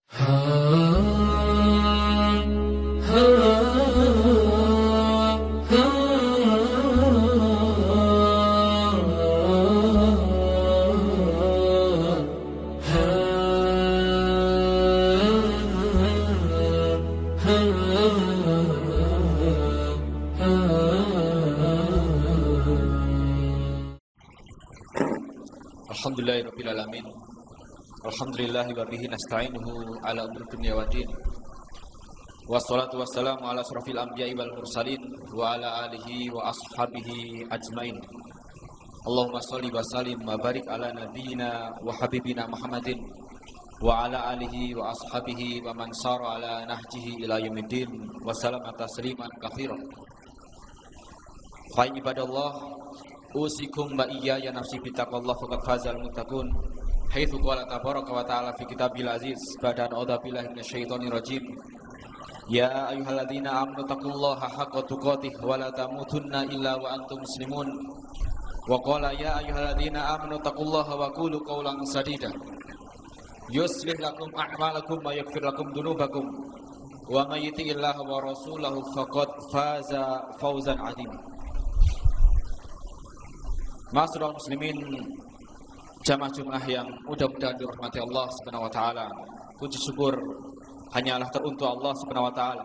Alhamdulillahirabbil alamin. Alhamdulillahi wa bihi nasta'inuhu ala umuri dunya waddin. Wassalatu wassalamu ala asrofil anbiya'i wal mursalin wa ala alihi wa ashabihi ajmain. Allahumma shalli wa sallim wa barik ala nabiyyina wa habibina Muhammadin wa ala alihi wa ashabihi wa man sara ala nahjihi ila yaumiddin wa sallama tasliman katsiran. Fa ibadallah, usikum wa iyaya nafsi bittaqwallah faqad fazal muttaqun. Haitsu qala tabaraka wa ta'ala fi kitabil aziz ba'da a'udzu billahi minasyaitonir rajim. Ya ayyuhalladzina amanu taqullaha haqqa tuqatih wa la tamutunna illa wa antum muslimun. Wa qala ya ayyuhalladzina amanu taqullaha wa qulu qawlan sadida. Yuslih lakum a'malakum wa yaghfir lakum dzunubakum. Wa may yuti'illaha wa rasulahu faqad faza fawzan 'azima. Ma'asyiral muslimin, jamaah Jumat yang mudah-mudahan dirahmati Allah Subhanahu wa taala. Puji syukur hanyalah teruntuk Allah Subhanahu wa taala.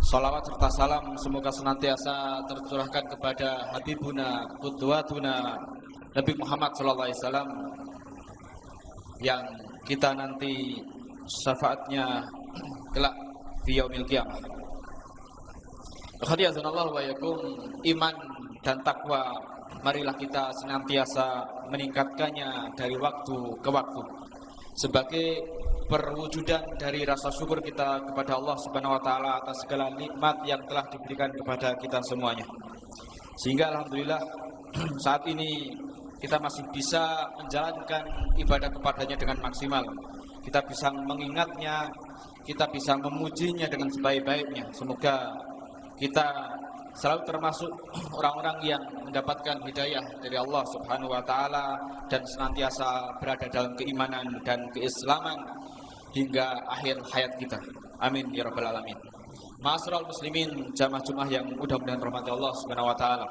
Shalawat serta salam semoga senantiasa tercurahkan kepada habibuna qudwatuna Nabi Muhammad sallallahu alaihi wasallam yang kita nanti syafaatnya kelak fi yaumil qiyamah. Khadiyazanallahu wa yakum, iman dan takwa marilah kita senantiasa meningkatkannya dari waktu ke waktu sebagai perwujudan dari rasa syukur kita kepada Allah Subhanahu wa taala atas segala nikmat yang telah diberikan kepada kita semuanya. Sehingga alhamdulillah saat ini kita masih bisa menjalankan ibadah kepadanya dengan maksimal. Kita bisa mengingatnya, kita bisa memujinya dengan sebaik-baiknya. Semoga kita selalu termasuk orang-orang yang mendapatkan hidayah dari Allah Subhanahu wa taala dan senantiasa berada dalam keimanan dan keislaman hingga akhir hayat kita. Amin ya rabbal alamin. Ma'asyiral muslimin, jamaah Jumat yang mudah-mudahan rahmat Allah Subhanahu wa taala.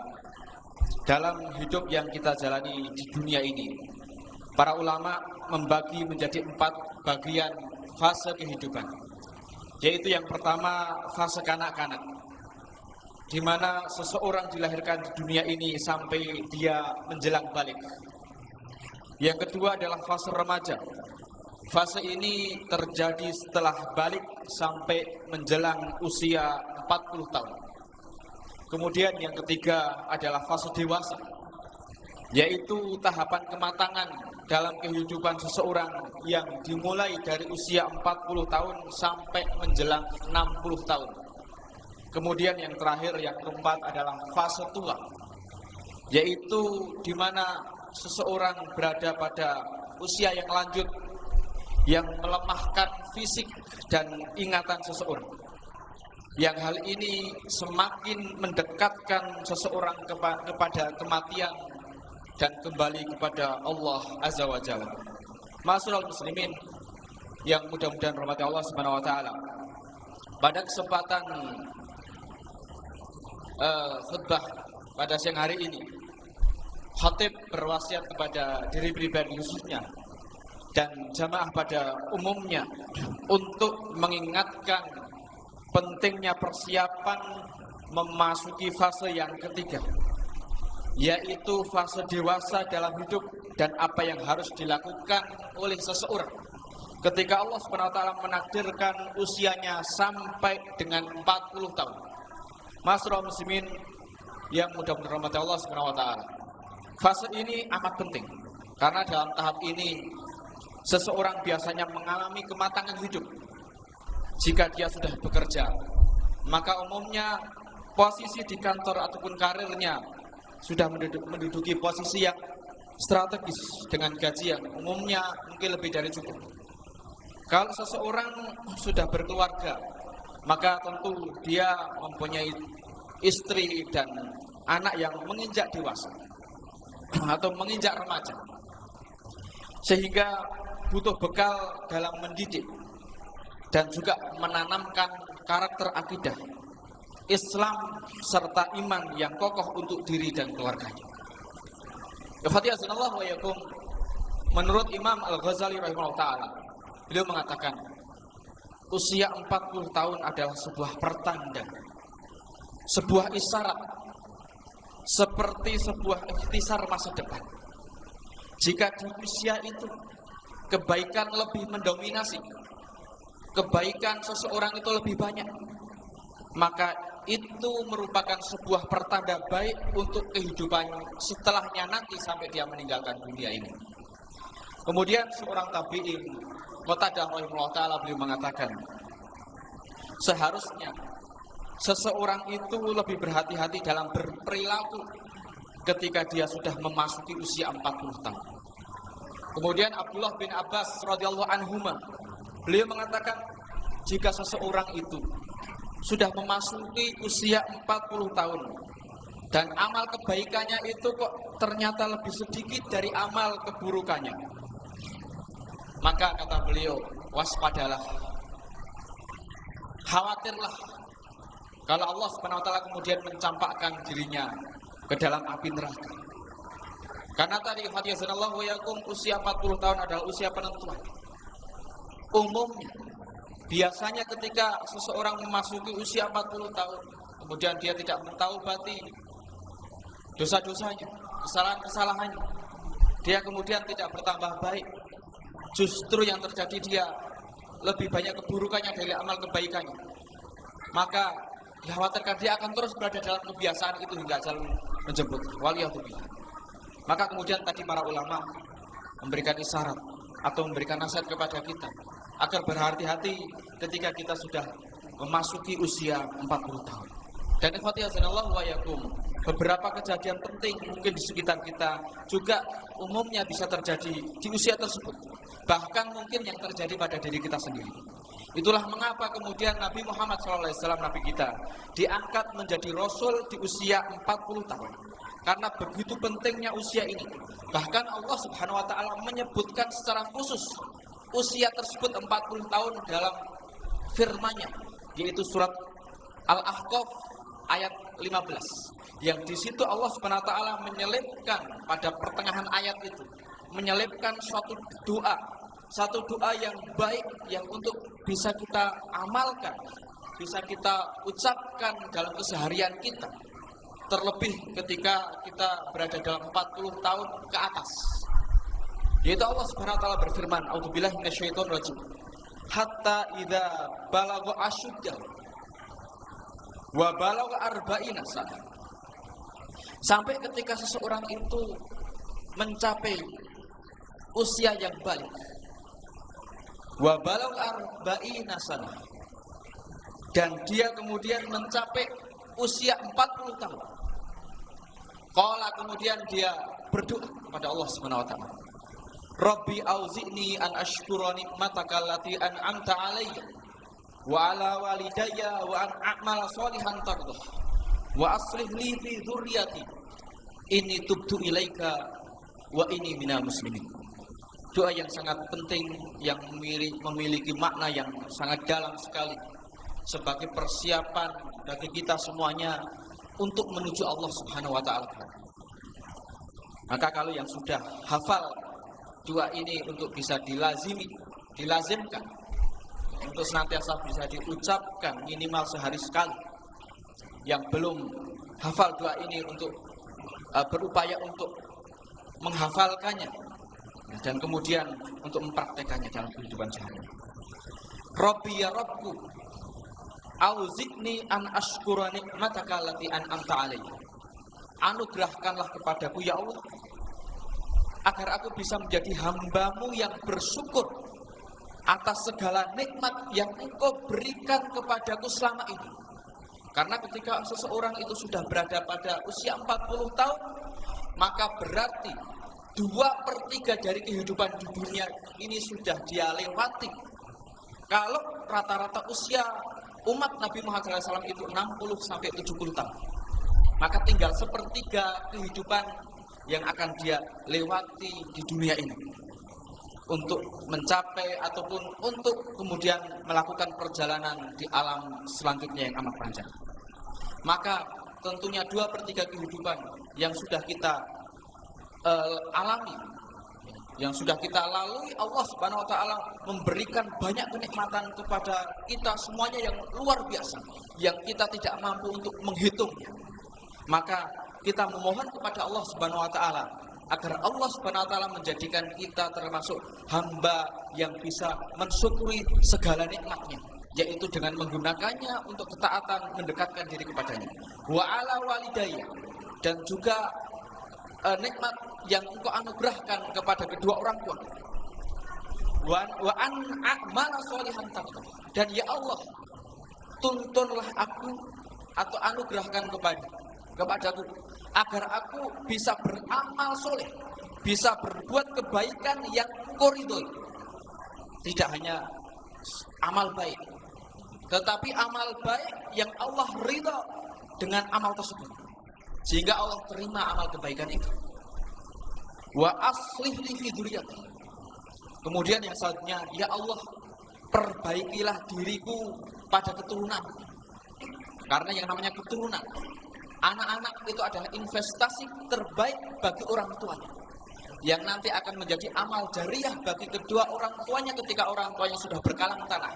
Dalam hidup yang kita jalani di dunia ini, para ulama membagi menjadi 4 bagian fase kehidupan. Yaitu yang pertama fase kanak-kanak, di mana seseorang dilahirkan di dunia ini sampai dia menjelang balik. Yang kedua adalah fase remaja. Fase ini terjadi setelah balik sampai menjelang usia 40 tahun. Kemudian yang ketiga adalah fase dewasa, yaitu tahapan kematangan dalam kehidupan seseorang yang dimulai dari usia 40 tahun sampai menjelang 60 tahun. Kemudian yang terakhir, yang keempat adalah fase tua, yaitu di mana seseorang berada pada usia yang lanjut, yang melemahkan fisik dan ingatan seseorang. Yang hal ini semakin mendekatkan seseorang kepada kematian dan kembali kepada Allah Azza wa Jalla. Ma'asyiral muslimin yang mudah-mudahan rahmati Allah Subhanahu wa taala. Pada kesempatan khutbah pada siang hari ini, khatib berwasiat kepada diri pribadi khususnya dan jamaah pada umumnya untuk mengingatkan pentingnya persiapan memasuki fase yang ketiga, yaitu fase dewasa dalam hidup dan apa yang harus dilakukan oleh seseorang ketika Allah Subhanahu wa taala menakdirkan usianya sampai dengan 40 tahun. Ma'asyiral muslimin yang mudah-mudahan rahmat Allah Subhanahu wa taala. Fase ini amat penting karena dalam tahap ini seseorang biasanya mengalami kematangan hidup. Jika dia sudah bekerja, maka umumnya posisi di kantor ataupun karirnya sudah menduduki posisi yang strategis dengan gaji yang umumnya mungkin lebih dari cukup. Kalau seseorang sudah berkeluarga, maka tentu dia mempunyai istri dan anak yang menginjak dewasa atau menginjak remaja. Sehingga butuh bekal dalam mendidik dan juga menanamkan karakter akidah Islam serta iman yang kokoh untuk diri dan keluarganya. Ikhwatiyazinallahu wa yakum, menurut Imam Al-Ghazali rahimahullah ta'ala, beliau mengatakan usia 40 tahun adalah sebuah pertanda, sebuah isyarat, seperti sebuah ikhtisar masa depan. Jika di usia itu kebaikan lebih mendominasi, kebaikan seseorang itu lebih banyak, maka itu merupakan sebuah pertanda baik untuk kehidupan setelahnya nanti sampai dia meninggalkan dunia ini. Kemudian seorang tabi'in, Qatadah rahimahullah ta'ala, beliau mengatakan seharusnya seseorang itu lebih berhati-hati dalam berperilaku ketika dia sudah memasuki usia 40 tahun. Kemudian Abdullah bin Abbas radhiyallahu anhuma, beliau mengatakan jika seseorang itu sudah memasuki usia 40 tahun dan amal kebaikannya itu kok ternyata lebih sedikit dari amal keburukannya, maka kata beliau, waspadalah, khawatirlah kalau Allah Subhanahu wa taala kemudian mencampakkan dirinya ke dalam api neraka. Karena tadi hadiyazanallahu wa yakum, usia 40 tahun adalah usia penentuan. Umumnya biasanya ketika seseorang memasuki usia 40 tahun, kemudian dia tidak mentaubati dosa-dosanya, kesalahan-kesalahannya, dia kemudian tidak bertambah baik, justru yang terjadi dia lebih banyak keburukannya dari amal kebaikannya, maka dikhawatirkan dia akan terus berada dalam kebiasaan itu hingga ajal menjemput. Waliyahzubillah. Maka kemudian tadi para ulama memberikan isyarat atau memberikan nasihat kepada kita agar berhati-hati ketika kita sudah memasuki usia 40 tahun. Dan ikhwatiyazinallahu wa yakum, beberapa kejadian penting mungkin di sekitar kita juga umumnya bisa terjadi di usia tersebut. Bahkan mungkin yang terjadi pada diri kita sendiri. Itulah mengapa kemudian Nabi Muhammad SAW, Nabi kita, diangkat menjadi Rasul di usia 40 tahun. Karena begitu pentingnya usia ini. Bahkan Allah Subhanahu wa ta'ala menyebutkan secara khusus usia tersebut 40 tahun dalam firman-Nya, yaitu surat Al-Ahqaf ayat 15. Yang di situ Allah Subhanahu wa taala menyelipkan pada pertengahan ayat itu, menyelipkan satu doa yang baik yang untuk bisa kita amalkan, bisa kita ucapkan dalam keseharian kita. Terlebih ketika kita berada dalam 40 tahun ke atas. Yaitu Allah Subhanahu wa taala berfirman, a'udzubillahi minasyaitonir rajim. Hatta idza balagha asyuddah wa balagha arba'ina sana. Sampai ketika seseorang itu mencapai usia yang balik. Wa balagha arba'ina sana. Dan dia kemudian mencapai usia 40 tahun. Qala, kemudian dia berdoa kepada Allah Subhanahu wa taala. Rabbi auzi'ni an ashkura nikmataka allati an'amta 'alayya wa 'ala walidayya wa an a'mala shalihan tardah wa aslih li fi dzurriyyati inni tubtu ilaika wa inni minal muslimin. Doa yang sangat penting yang memiliki makna yang sangat dalam sekali sebagai persiapan bagi kita semuanya untuk menuju Allah Subhanahu wa taala. Maka kalau yang sudah hafal doa ini untuk bisa dilazimkan, untuk senantiasa bisa diucapkan minimal sehari sekali. Yang belum hafal doa ini untuk berupaya untuk menghafalkannya dan kemudian untuk mempraktekannya dalam kehidupan sehari-hari. Rabbi ya Rabbku, auzi'ni an ashkura nikmataka allati an'amta 'alayya. Anugerahkanlah kepadaku ya Allah agar aku bisa menjadi hamba-Mu yang bersyukur atas segala nikmat yang Engkau berikan kepadaku selama ini. Karena ketika seseorang itu sudah berada pada usia 40 tahun, maka berarti 2/3 dari kehidupan di dunia ini sudah dia lewati. Kalau rata-rata usia umat Nabi Muhammad SAW itu 60-70 tahun, maka tinggal 1/3 kehidupan yang akan dia lewati di dunia ini. untuk mencapai ataupun untuk kemudian melakukan perjalanan di alam selanjutnya yang amat panjang. Maka tentunya 2/3 kehidupan yang sudah kita alami, yang sudah kita lalui, Allah Subhanahu wa taala memberikan banyak kenikmatan kepada kita semuanya yang luar biasa, yang kita tidak mampu untuk menghitungnya. Maka kita memohon kepada Allah Subhanahu wa taala agar Allah Subhanahu wa taala menjadikan kita termasuk hamba yang bisa mensyukuri segala nikmatnya, yaitu dengan menggunakannya untuk ketaatan, mendekatkan diri kepadanya. Wa ala walidayya, dan juga nikmat yang engkau anugerahkan kepada kedua orang tua. Wa an a'mala sholihan tardah, dan ya Allah, tuntunlah aku atau anugerahkan kepadaku agar aku bisa beramal soleh, bisa berbuat kebaikan yang engkau ridhoi. Tidak hanya amal baik, tetapi amal baik yang Allah ridha dengan amal tersebut, sehingga Allah terima amal kebaikan itu. Wa aslih li fi dzurriyyati. Kemudian yang selanjutnya, ya Allah, perbaikilah diriku pada keturunan. Karena yang namanya keturunan, anak-anak itu adalah investasi terbaik bagi orang tuanya, yang nanti akan menjadi amal jariyah bagi kedua orang tuanya ketika orang tuanya sudah berkalang tanah.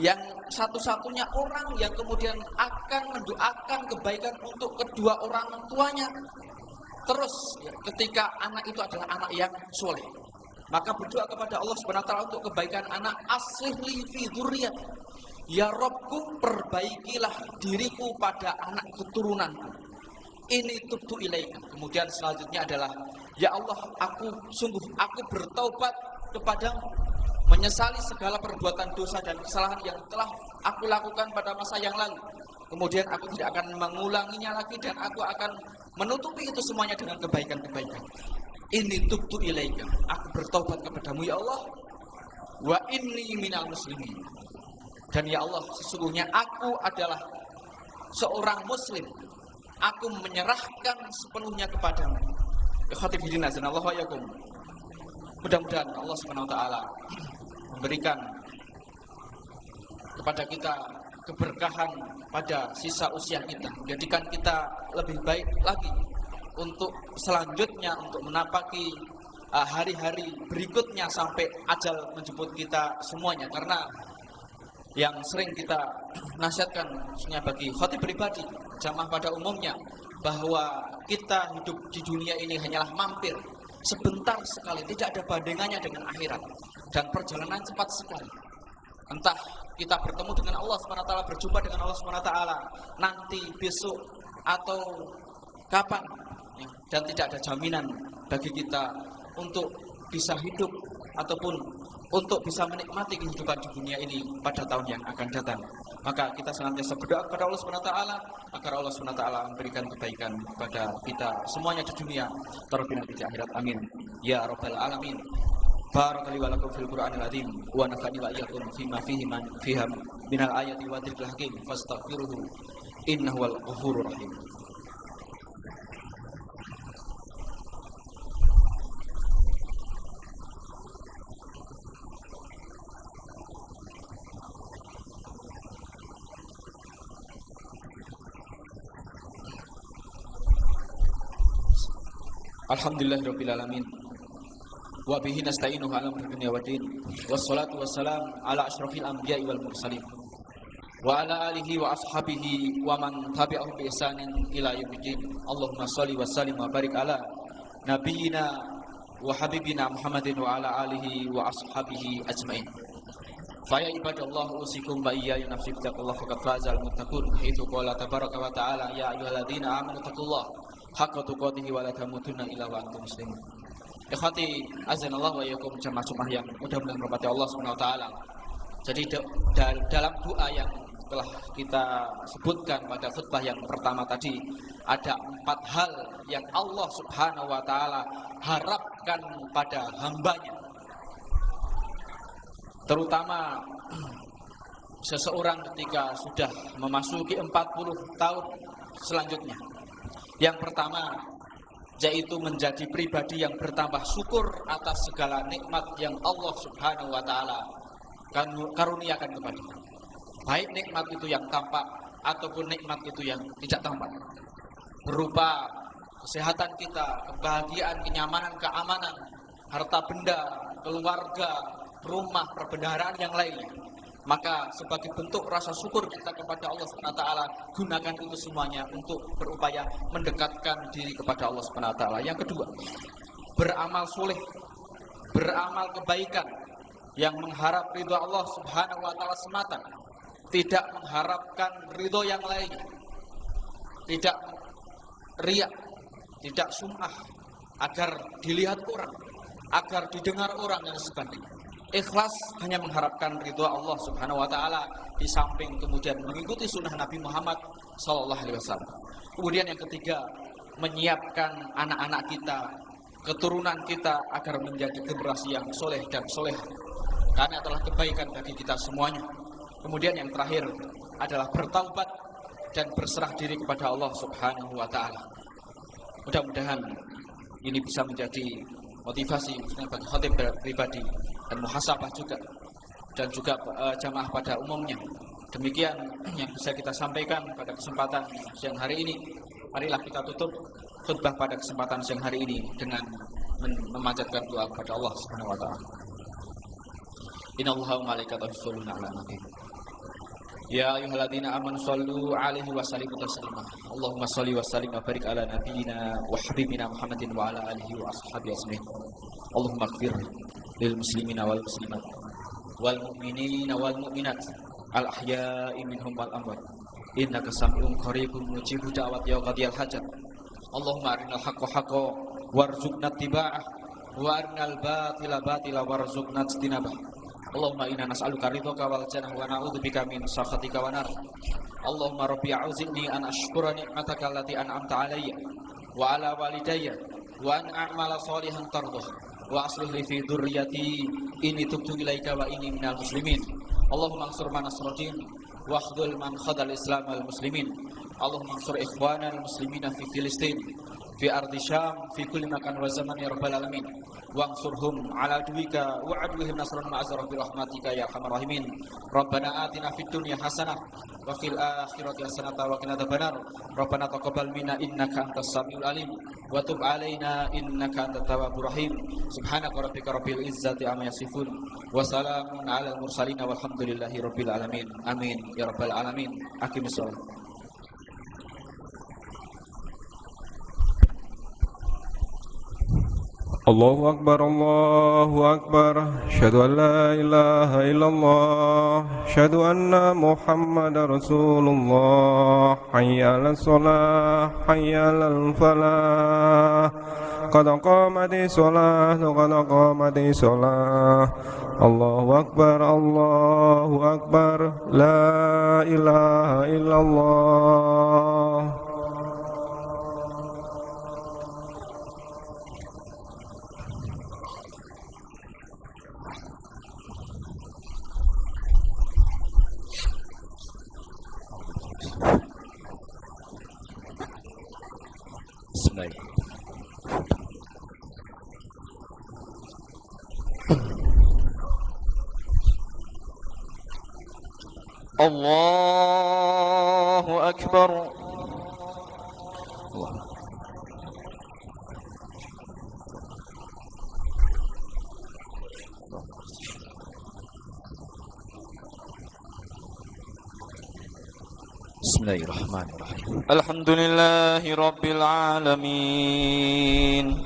Yang satu-satunya orang yang kemudian akan mendoakan kebaikan untuk kedua orang tuanya terus ketika anak itu adalah anak yang soleh. Maka berdoa kepada Allah Subhanahu wa taala untuk kebaikan anak. Aslih li fi dzurriyyati, ya Rabbku, perbaikilah diriku pada anak keturunanku. Ini tubtu ilaika. Kemudian selanjutnya adalah, ya Allah, aku bertaubat kepadamu, menyesali segala perbuatan dosa dan kesalahan yang telah aku lakukan pada masa yang lalu. Kemudian aku tidak akan mengulanginya lagi, dan aku akan menutupi itu semuanya dengan kebaikan-kebaikan. Ini tubtu ilaika, aku bertaubat kepadamu ya Allah. Wa inni minal muslimin, dan ya Allah, sesungguhnya aku adalah seorang muslim, aku menyerahkan sepenuhnya kepadamu. Ikhwatifidin azanallahu wa yakum. Mudah-mudahan Allah Subhanahu wa taala memberikan kepada kita keberkahan pada sisa usia kita, menjadikan kita lebih baik lagi untuk selanjutnya, untuk menapaki hari-hari berikutnya sampai ajal menjemput kita semuanya. Karena yang sering kita nasihatkan khususnya bagi khatib pribadi, jamaah pada umumnya, bahwa kita hidup di dunia ini hanyalah mampir, sebentar sekali, tidak ada bandingannya dengan akhirat, dan perjalanan cepat sekali. Entah kita bertemu dengan Allah SWT, berjumpa dengan Allah SWT nanti, besok, atau kapan, ya, dan tidak ada jaminan bagi kita untuk bisa hidup ataupun untuk bisa menikmati kehidupan di dunia ini pada tahun yang akan datang. Maka kita senantiasa berdoa kepada Allah SWT agar Allah SWT memberikan kebaikan kepada kita semuanya di dunia, terlebih nanti di akhirat. Amin ya rabbal alamin. Barakallahu wa lakum fil Qur'anil azim wa nafa'ani wa iyyakum fima fihi minal ayati wa dzikril hakim fastaghfiruhu innahu wal ghafurur rahim. Alhamdulillahirabbil alamin. Wa bihi nasta'inu ala umuri dunya waddin. Wassalatu wassalamu ala asyrafil anbiya'i wal mursalin. Wa ala alihi wa ashabihi wa man tabi'ahum bi ihsanin ila yaumiddin. Allahumma shalli wa sallim wa barik ala nabiyyina wa habibina Muhammadin wa ala alihi wa ashabihi ajmain. Fa ya ibadallah usikum wa iyaya nafsi bittaqullah faqad fazal muttaqun. Haitsu qala tabaraka wa ta'ala ya ayyuhalladzina amanu taqullaha haqqa tuqatih wa la tamutunna illa wa antum muslimun. Ikhwati azanallahu wa iyyakum, jamaah yang mudah-mudahan merahmati Allah Subhanahu wa taala. Jadi dalam doa yang telah kita sebutkan pada khutbah yang pertama tadi, ada 4 hal yang Allah Subhanahu wa taala harapkan pada hambanya. Terutama seseorang ketika sudah memasuki 40 tahun selanjutnya. Yang pertama, yaitu menjadi pribadi yang bertambah syukur atas segala nikmat yang Allah Subhanahu wa taala karuniakan kepadanya. Baik nikmat itu yang tampak ataupun nikmat itu yang tidak tampak. Berupa kesehatan kita, kebahagiaan, kenyamanan, keamanan, harta benda, keluarga, rumah, perbendaharaan yang lainnya. Maka sebagai bentuk rasa syukur kita kepada Allah SWT, gunakan itu semuanya untuk berupaya mendekatkan diri kepada Allah SWT. Yang kedua, beramal soleh, beramal kebaikan yang mengharap ridho Allah Subhanahu wa taala semata, tidak mengharapkan ridho yang lainnya, tidak riya, tidak sum'ah agar dilihat orang, agar didengar orang dan sebagainya. Ikhlas hanya mengharapkan ridho Allah Subhanahu wa taala, di samping kemudian mengikuti sunnah Nabi Muhammad sallallahu alaihi wasallam. Kemudian yang ketiga, menyiapkan anak-anak kita, keturunan kita agar menjadi generasi yang soleh dan soleh, karena adalah kebaikan bagi kita semuanya. Kemudian yang terakhir adalah bertaubat dan berserah diri kepada Allah Subhanahu wa taala. Mudah-mudahan ini bisa menjadi motivasi bagi khatib pribadi dan muhasabah juga, dan juga jamaah pada umumnya. Demikian yang bisa kita sampaikan pada kesempatan siang hari ini. Marilah kita tutup khutbah pada kesempatan siang hari ini dengan memanjatkan doa kepada Allah Subhanahu wa taala. Innallaha wa malaikatahu yusholluna 'alan nabi. Ya ayyuhalladzina amanu shallu 'alaihi wa sallimu taslima. Allahumma shalli wa sallim wa barik ala nabiyyina wa habibina Muhammadin wa ala alihi wa ashabihi ajmain. Allahumma ighfir lil muslimina wal muslimat wal mu'minina wal mu'minat al ahya'i minhum wal amwat. Innaka sami'un qaribun mujibu da'wat ya qadiyal hajat. Allahumma arinal haqqa haqqan warzuqna ittiba'ah wa arinal batila batila warzuqna ijtinabah. Allahumma inna nas'aluka ridhaka wal jannah wa na'udzubika min sakhatika wa nar. Allahumma rabbi a'udzini an ashkura ni'mataka allati an'amta 'alayya wa 'ala walidayya wa an a'mala shalihan tardah wa aslih li fi dzurriyyati inni tubtu ilaika wa inni minal muslimin. Allahumma ansur man nasruddin wa khdhul man khadal islam wal muslimin. Allahumma ansur ikhwanal muslimina fi Filistin, fi ardi Syam, fi kulli makan wa zaman ya rabbal alamin. Wangsurhum ala aduwika wa aduwihim nasran ma'azrah bi rahmatika ya arhamar rahimin. Rabbana atina fid dunya hasanah wa fil akhirati hasanah wa qina adzabannar. Rabbana taqabbal minna innaka antas samiul alim wa tub alaina innaka antat tawwabur rahim. Subhanaka rabbika rabbil izzati amma yasifun wa salamun alal mursalin walhamdulillahi rabbil alamin. Amin ya rabbal alamin. Aqimus shalah. Allahu Akbar, Allahu Akbar. Asyhadu an la ilaha illallah, asyhadu anna Muhammadar Rasulullah. Hayya 'alas shalah, hayya 'alal falah. Qad qamatis shalah, qad qamatis shalah. Allahu Akbar, Allahu Akbar. La ilaha illallah. Allahu Akbar. Bismillahirrahmanirrahim. Alhamdulillahi Rabbil Alamin,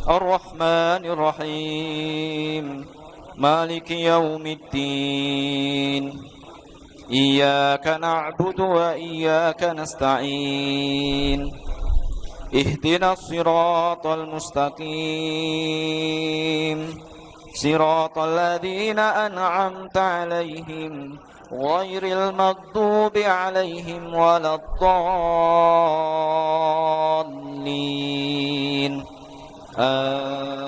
Ar-Rahmanir Rahim, Maliki Yawmiddin. Iyyaka na'budu wa iyyaka nasta'in. Ihdinas siratal mustaqim, siratal ladzina an'amta 'alaihim ghairil maghdubi 'alaihim waladdallin. Amin.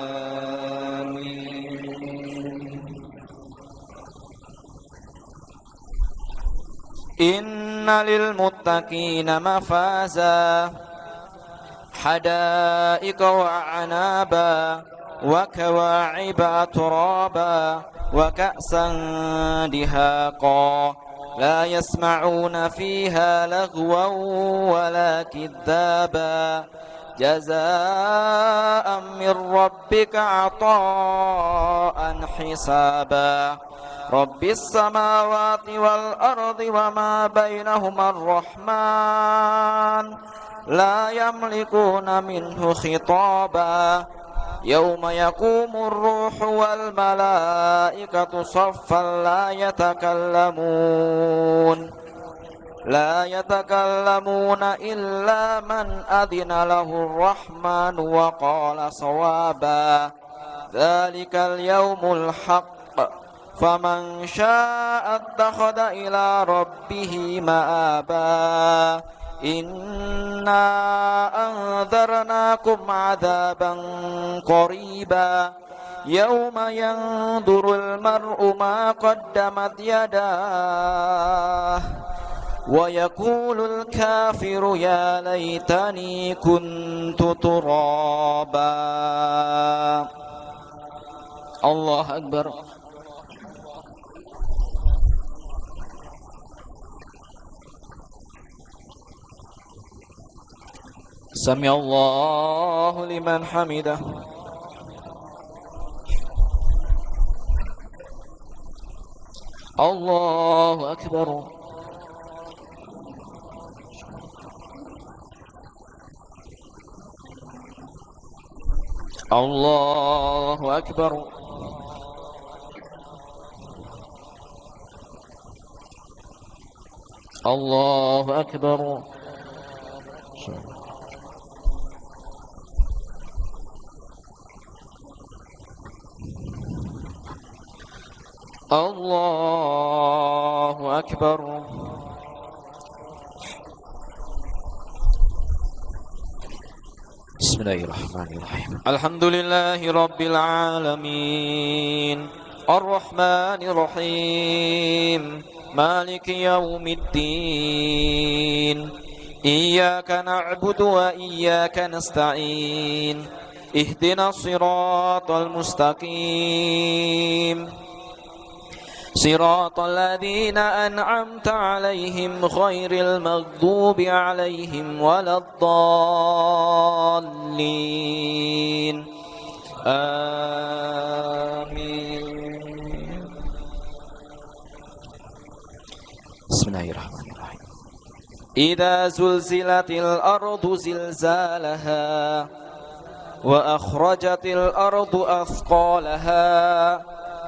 Inna lil muttaqina mafaza, حدائق وأعنابا وكواعب أترابا وكأسا دهاقا لا يسمعون فيها لغوا ولا كذابا جزاء من ربك عطاء حسابا رب السماوات والأرض وما بينهما الرحمن لا يملكون منه خطابا يوم يقوم الروح والملائكة صفا لا يتكلمون إلا من أذن له الرحمن وقال صوابا ذلك اليوم الحق فمن شاء اتخذ إلى ربه مآبا إنا أنذرناكم عذابا قريبا يوم ينظر المرء ما قدمت يداه ويقول الكافر يا ليتني كنت ترابا الله أكبر سمع الله لمن حمده الله أكبر الله أكبر الله أكبر الله أكبر بسم الله الرحمن الرحيم الحمد لله رب العالمين الرحمن الرحيم مالك يوم الدين إياك نعبد وإياك نستعين اهدنا الصراط المستقيم صراط الذين أنعمت عليهم غير المغضوب عليهم ولا الضالين آمين بسم الله الرحمن الرحيم إذا زلزلت الأرض زلزالها وأخرجت الأرض أثقالها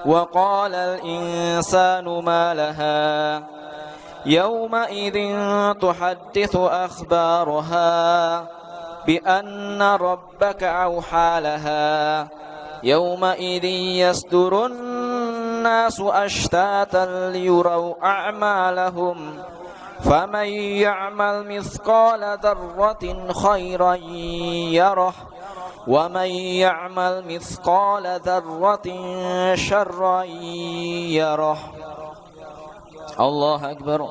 وقال الإنسان ما لها يومئذ تحدث أخبارها بأن ربك أوحى لها يومئذ يصدر الناس أشتاتا ليروا أعمالهم فمن يعمل مثقال ذرة خيرا يره ومن يعمل مثقال ذرة شرا يره الله أكبر